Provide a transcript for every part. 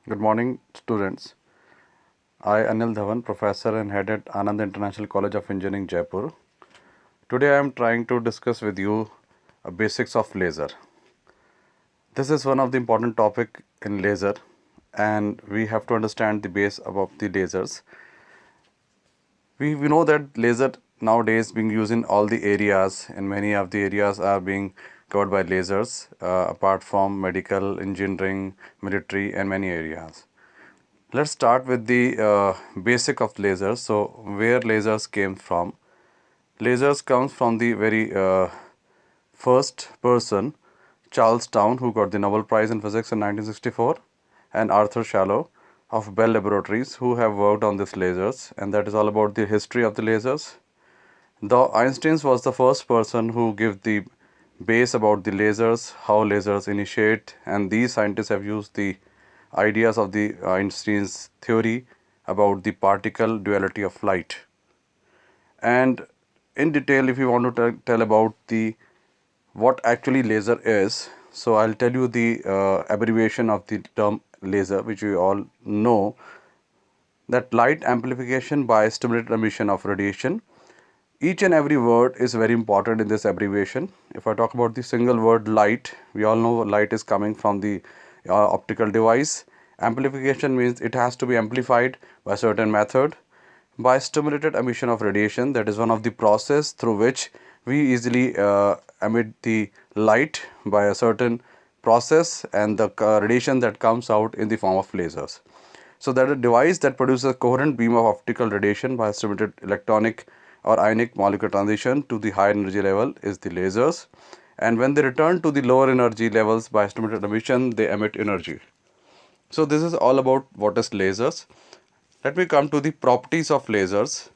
Good morning, students. I, Anil Dhawan, professor and head at Anand International College of Engineering, Jaipur. Today I am trying to discuss with you basics of laser. This is one of the important topic in laser, and we have to understand the base about the lasers. We know that laser nowadays being used in all the areas, and many of the areas are being covered by lasers, apart from medical, engineering, military, and many areas. Let's start with the basic of lasers. So, where lasers came from? Lasers comes from the very first person, Charles Towne, who got the Nobel Prize in Physics in 1964, and Arthur Shallow of Bell Laboratories, who have worked on these lasers, and that is all about the history of the lasers. The Einstein was the first person who gave the base about the lasers, how lasers initiate, and these scientists have used the ideas of the Einstein's theory about the particle duality of light. And in detail, if you want to tell about the what actually laser is, so I'll tell you the abbreviation of the term laser, which we all know, that light amplification by stimulated emission of radiation. Each and every word is very important in this abbreviation. If I talk about the single word light, we all know light is coming from the optical device. Amplification means it has to be amplified by a certain method. By stimulated emission of radiation, that is one of the process through which we easily emit the light by a certain process, and the radiation that comes out in the form of lasers. So that a device that produces a coherent beam of optical radiation by stimulated electronic or ionic molecular transition to the higher energy level is the lasers. And when they return to the lower energy levels by stimulated emission, they emit energy. So this is all about what is lasers. Let me come to the properties of lasers.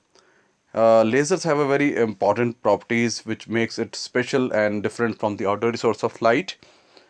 Lasers have a very important properties which makes it special and different from the ordinary source of light.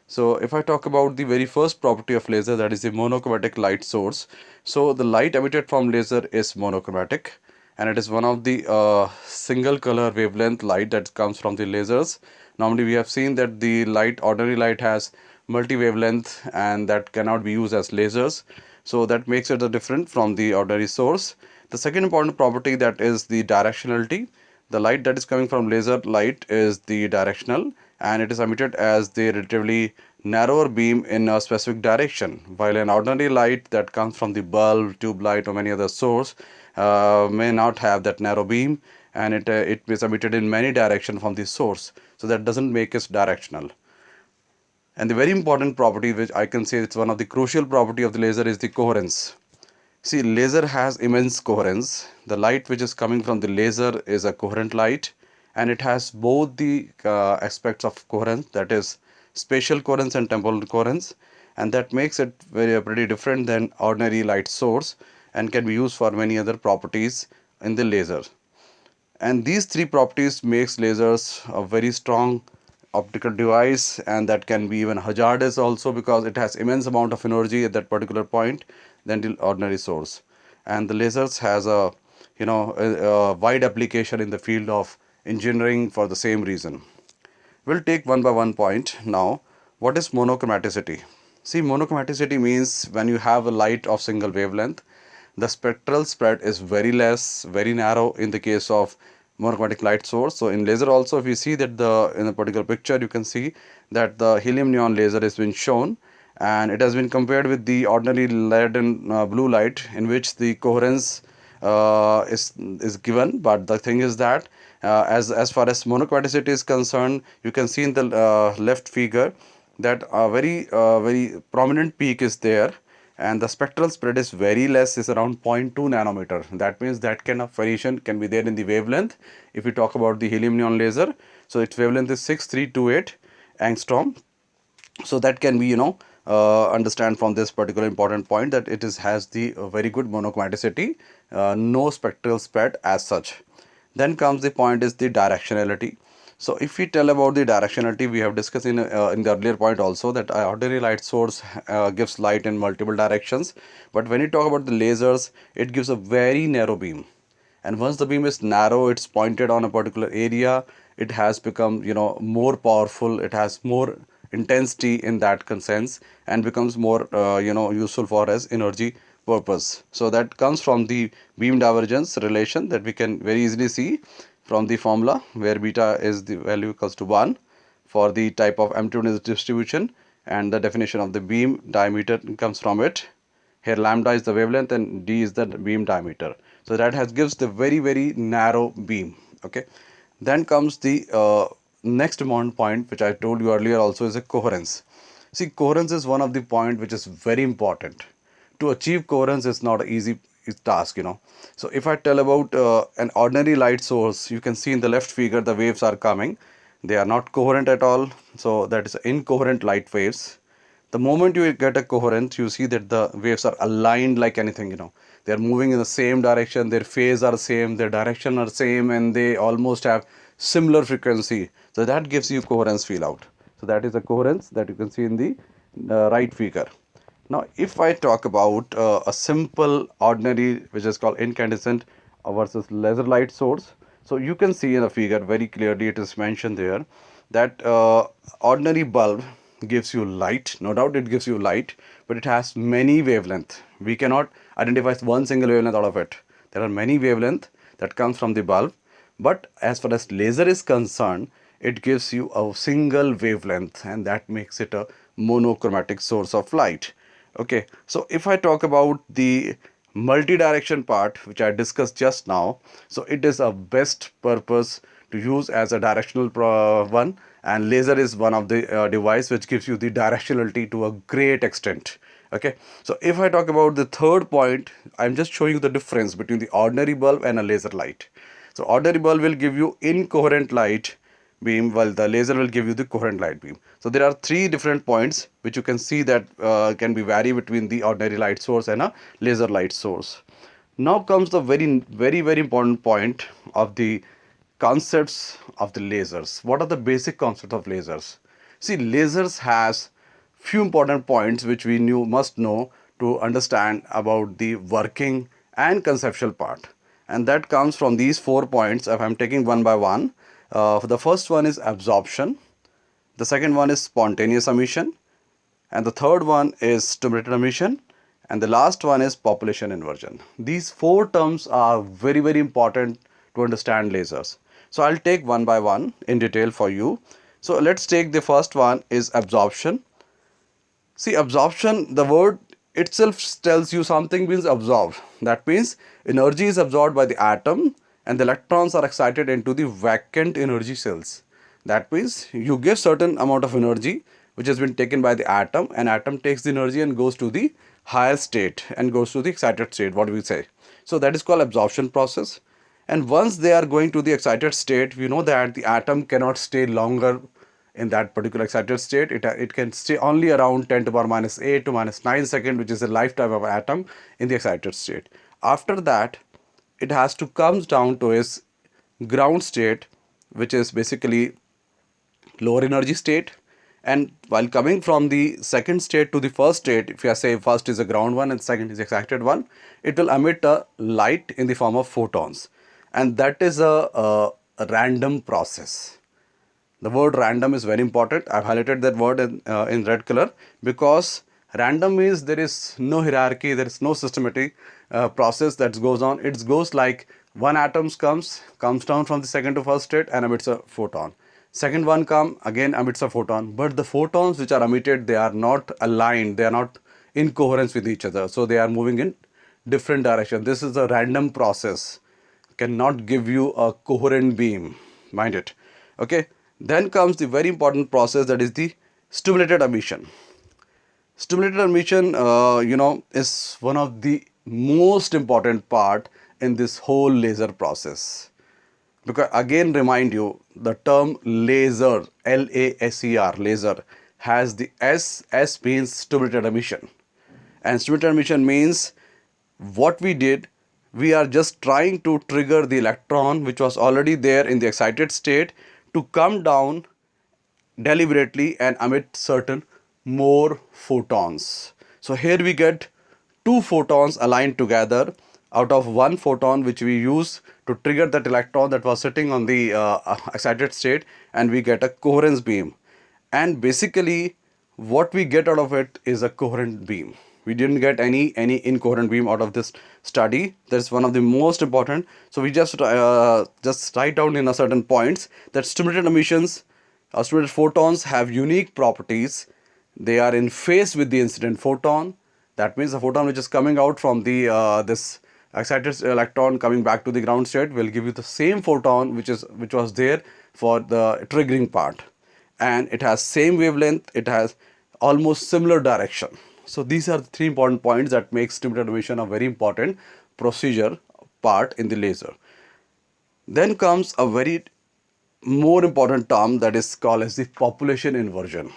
So if I talk about the very first property of laser, that is the monochromatic light source. So the light emitted from laser is monochromatic, and it is one of the single color wavelength light that comes from the lasers. Normally we have seen that the light, ordinary light, has multi wavelength, and that cannot be used as lasers. So that makes it different from the ordinary source. The second important property, that is the directionality. The light that is coming from laser light is the directional, and it is emitted as the relatively narrower beam in a specific direction, while an ordinary light that comes from the bulb, tube light, or many other source may not have that narrow beam, and it is emitted in many directions from the source. So that doesn't make it directional. And the very important property, which I can say it's one of the crucial property of the laser, is the coherence. See, laser has immense coherence. The light which is coming from the laser is a coherent light, and it has both the aspects of coherence, that is spatial coherence and temporal coherence, and that makes it very pretty different than ordinary light source, and can be used for many other properties in the laser. And these three properties makes lasers a very strong optical device, and that can be even hazardous also, because it has immense amount of energy at that particular point than the ordinary source. And the lasers has a a wide application in the field of engineering for the same reason. We'll take one by one point now. What is monochromaticity? See, monochromaticity means when you have a light of single wavelength, the spectral spread is very less, very narrow in the case of monochromatic light source. So in laser also, if you see that in a particular picture, you can see that the helium neon laser has been shown, and it has been compared with the ordinary red and blue light, in which the coherence is given. But the thing is that as far as monochromaticity is concerned, you can see in the left figure that a very prominent peak is there, and the spectral spread is very less, is around zero 0.2 nanometer. That means that kind of variation can be there in the wavelength. If we talk about the helium neon laser, so its wavelength is 6328 angstrom. So that can be understand from this particular important point that it is has the very good monochromaticity, no spectral spread as such. Then comes the point is the directionality. So if we tell about the directionality, we have discussed in the earlier point also that ordinary light source gives light in multiple directions, but when you talk about the lasers, it gives a very narrow beam, and once the beam is narrow, it's pointed on a particular area, it has become more powerful, it has more intensity in that sense, and becomes more useful for as energy purpose. So that comes from the beam divergence relation that we can very easily see from the formula, where beta is the value equals to 1 for the type of amplitude distribution, and the definition of the beam diameter comes from it. Here lambda is the wavelength and d is the beam diameter. So that has gives the very narrow beam. Okay. Then comes the next important point, which I told you earlier also, is a coherence. See, coherence is one of the point which is very important. To achieve coherence is not an easy task. So if I tell about an ordinary light source, you can see in the left figure the waves are coming. They are not coherent at all. So that is incoherent light waves. The moment you get a coherent, you see that the waves are aligned like anything. They are moving in the same direction, their phase are same, their direction are same, and they almost have similar frequency. So that gives you coherence feel out. So that is the coherence that you can see in the right figure. Now, if I talk about a simple ordinary, which is called incandescent versus laser light source, so you can see in the figure very clearly, it is mentioned there that ordinary bulb gives you light. No doubt it gives you light, but it has many wavelength. We cannot identify one single wavelength out of it. There are many wavelength that comes from the bulb, but as far as laser is concerned, it gives you a single wavelength, and that makes it a monochromatic source of light. Okay, so if I talk about the multi-direction part, which I discussed just now, so it is a best purpose to use as a directional one, and laser is one of the device which gives you the directionality to a great extent. Okay, so if I talk about the third point, I'm just showing you the difference between the ordinary bulb and a laser light. So ordinary bulb will give you incoherent light beam, while the laser will give you the coherent light beam. So there are three different points which you can see that can be vary between the ordinary light source and a laser light source. Now comes the very important point of the concepts of the lasers. What are the basic concepts of lasers? See, lasers has few important points which we must know to understand about the working and conceptual part, and that comes from these 4 points. If I'm taking one by one, the first one is absorption, the second one is spontaneous emission, and the third one is stimulated emission, and the last one is population inversion. These 4 terms are very important to understand lasers. So I'll take one by one in detail for you. So let's take the first one is absorption. See, absorption, the word itself tells you something means absorbed. That means energy is absorbed by the atom and the electrons are excited into the vacant energy cells. That means you give certain amount of energy which has been taken by the atom, and atom takes the energy and goes to the higher state and goes to the excited state, what we say. So that is called absorption process. And once they are going to the excited state, we know that the atom cannot stay longer in that particular excited state. It can stay only around 10 to the power minus 8 to minus 9 second, which is the lifetime of an atom in the excited state. After that, it has to come down to its ground state, which is basically lower energy state. And while coming from the second state to the first state, if you say first is a ground one and second is excited one, it will emit a light in the form of photons, and that is a random process. The word random is very important. I've highlighted that word in red color, because random means there is no hierarchy, there is no systematic process that goes on. It goes like one atom comes down from the second to first state and emits a photon. Second one again emits a photon, but the photons which are emitted, they are not aligned, they are not in coherence with each other, so they are moving in different direction. This is a random process, cannot give you a coherent beam, mind it. Okay, then comes the very important process, that is the stimulated emission. Stimulated emission is one of the most important part in this whole laser process, because again remind you, the term laser, L-A-S-E-R, laser, has the S means stimulated emission, and stimulated emission means what we did, we are just trying to trigger the electron which was already there in the excited state to come down deliberately and emit certain more photons. So here we get 2 photons aligned together out of 1 photon which we use to trigger that electron that was sitting on the excited state, and we get a coherence beam. and basically what we get out of it is a coherent beam. We didn't get any incoherent beam out of this study. That's one of the most important. So we just write down in a certain points that stimulated emissions or stimulated photons have unique properties. They are in phase with the incident photon. That means the photon which is coming out from the this excited electron coming back to the ground state will give you the same photon which was there for the triggering part, and it has same wavelength, it has almost similar direction. So these are the three important points that make stimulated emission a very important procedure part in the laser. Then comes a very more important term that is called as the population inversion.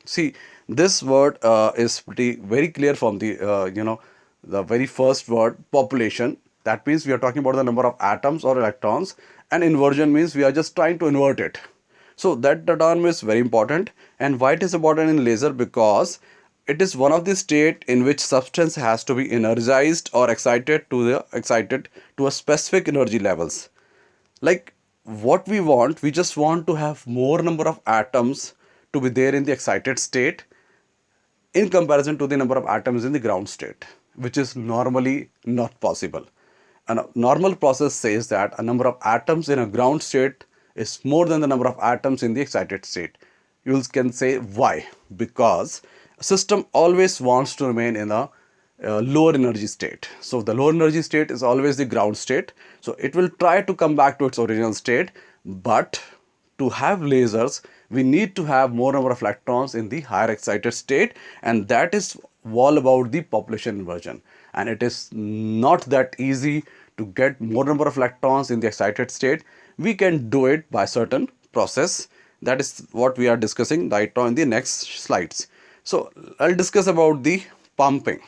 See, this word is pretty very clear from the the very first word population. That means we are talking about the number of atoms or electrons, and inversion means we are just trying to invert it. So that the term is very important. And why it is important in laser? Because it is one of the state in which substance has to be energized or excited to a specific energy levels. Like what we just want to have more number of atoms to be there in the excited state in comparison to the number of atoms in the ground state, which is normally not possible. And a normal process says that a number of atoms in a ground state is more than the number of atoms in the excited state. You can say why? Because a system always wants to remain in a lower energy state. So the lower energy state is always the ground state. So it will try to come back to its original state, but to have lasers we need to have more number of electrons in the higher excited state, and that is all about the population inversion. And it is not that easy to get more number of electrons in the excited state. We can do it by certain process. That is what we are discussing right now in the next slides. So I'll discuss about the pumping.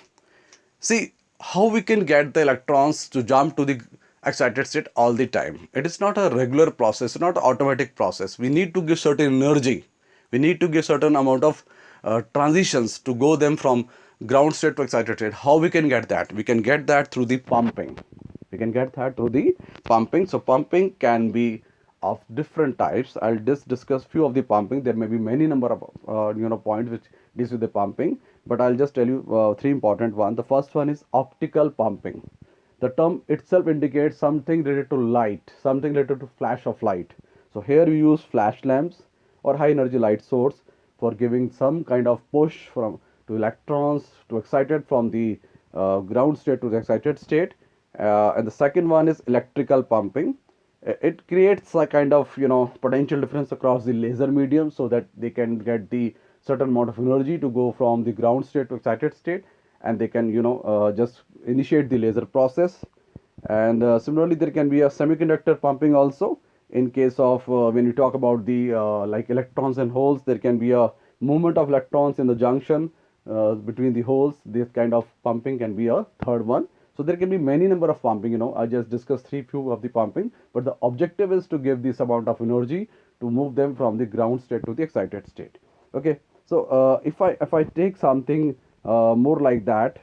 See how we can get the electrons to jump to the excited state all the time. It is not a regular process, not an automatic process. We need to give certain energy. We need to give certain amount of transitions to go them from ground state to excited state. How we can get that? We can get that through the pumping. We can get that through the pumping. So pumping can be of different types. I'll just discuss few of the pumping. There may be many number of points which deals with the pumping, but I'll just tell you three important ones. The first one is optical pumping. The term itself indicates something related to light, something related to flash of light. So here we use flash lamps or high energy light source for giving some kind of push from to electrons to excited from the ground state to the excited state. And the second one is electrical pumping. It creates a kind of potential difference across the laser medium so that they can get the certain amount of energy to go from the ground state to excited state, and they can just initiate the laser process. And similarly there can be a semiconductor pumping also. In case of when you talk about the like electrons and holes, there can be a movement of electrons in the junction between the holes. This kind of pumping can be a third one. So there can be many number of pumping. I just discussed few of the pumping, but the objective is to give this amount of energy to move them from the ground state to the excited state. Okay, so if I take something more like that,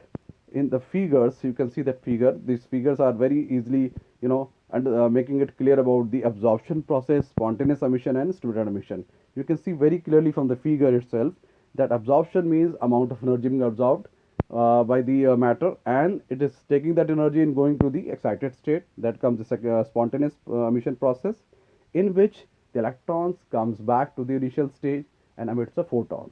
in the figures you can see that figure. These figures are very easily and making it clear about the absorption process, spontaneous emission and stimulated emission. You can see very clearly from the figure itself that absorption means amount of energy being absorbed by the matter, and it is taking that energy and going to the excited state. That comes the spontaneous emission process, in which the electrons comes back to the initial stage and emits a photon.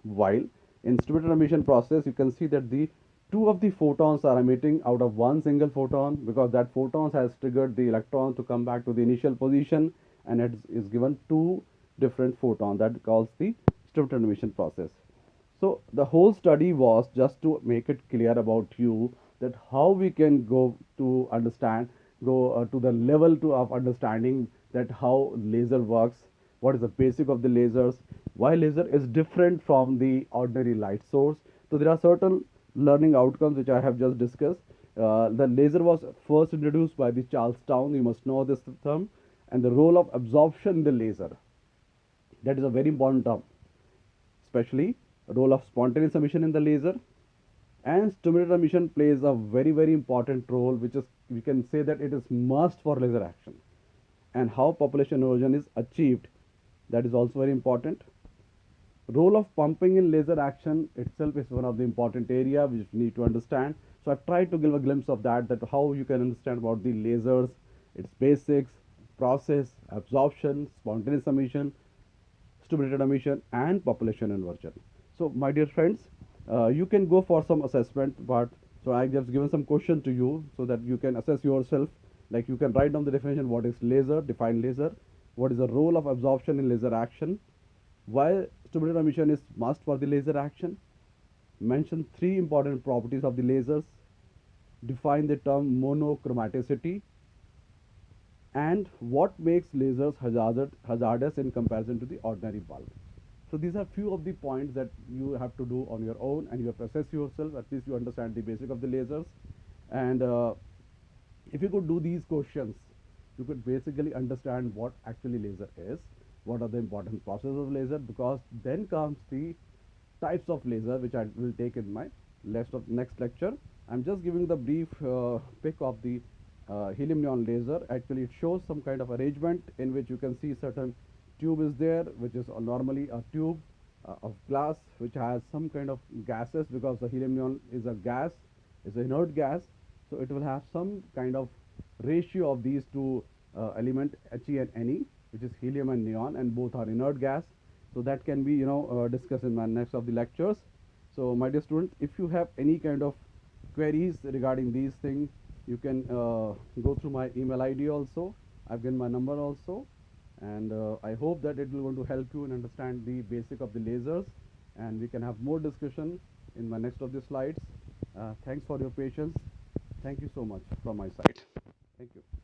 While in stimulated emission process you can see that the two of the photons are emitting out of one single photon, because that photons has triggered the electron to come back to the initial position, and it is given two different photons. That calls the stimulated emission process. So the whole study was just to make it clear about you that how we can go to understand, go to the level of understanding that how laser works, what is the basic of the lasers, why laser is different from the ordinary light source. So there are certain learning outcomes which I have just discussed. The laser was first introduced by the Charlestown. You must know this term. And the role of absorption in the laser, that is a very important term, especially role of spontaneous emission in the laser. And stimulated emission plays a very important role, which is, we can say that it is must for laser action. And how population inversion is achieved, that is also very important. Role of pumping in laser action itself is one of the important area which you need to understand. So I've tried to give a glimpse of that how you can understand about the lasers, its basics, process, absorption, spontaneous emission, stimulated emission, and population inversion. So my dear friends, you can go for some assessment, but so I just given some question to you so that you can assess yourself. Like you can write down the definition: what is laser, define laser, what is the role of absorption in laser action, why stimulated emission is must for the laser action, mention three important properties of the lasers, define the term monochromaticity, and what makes lasers hazardous in comparison to the ordinary bulb. So these are few of the points that you have to do on your own, and you have to assess yourself. At least you understand the basic of the lasers, and if you could do these questions, you could basically understand what actually laser is, what are the important processes of laser, because then comes the types of laser which I will take in my next lecture. I'm just giving the brief pic of the helium neon laser. Actually, it shows some kind of arrangement in which you can see certain tube is there, which is normally a tube of glass which has some kind of gases, because the helium neon is a gas, is an inert gas, so it will have some kind of ratio of these two element He and Ne, which is helium and neon, and both are inert gas. So that can be discussed in my next of the lectures. So my dear students, if you have any kind of queries regarding these things, you can go through my email ID also. I've given my number also, and I hope that it will going to help you in understand the basic of the lasers, and we can have more discussion in my next of the slides. Thanks for your patience. Thank you so much from my side. Thank you.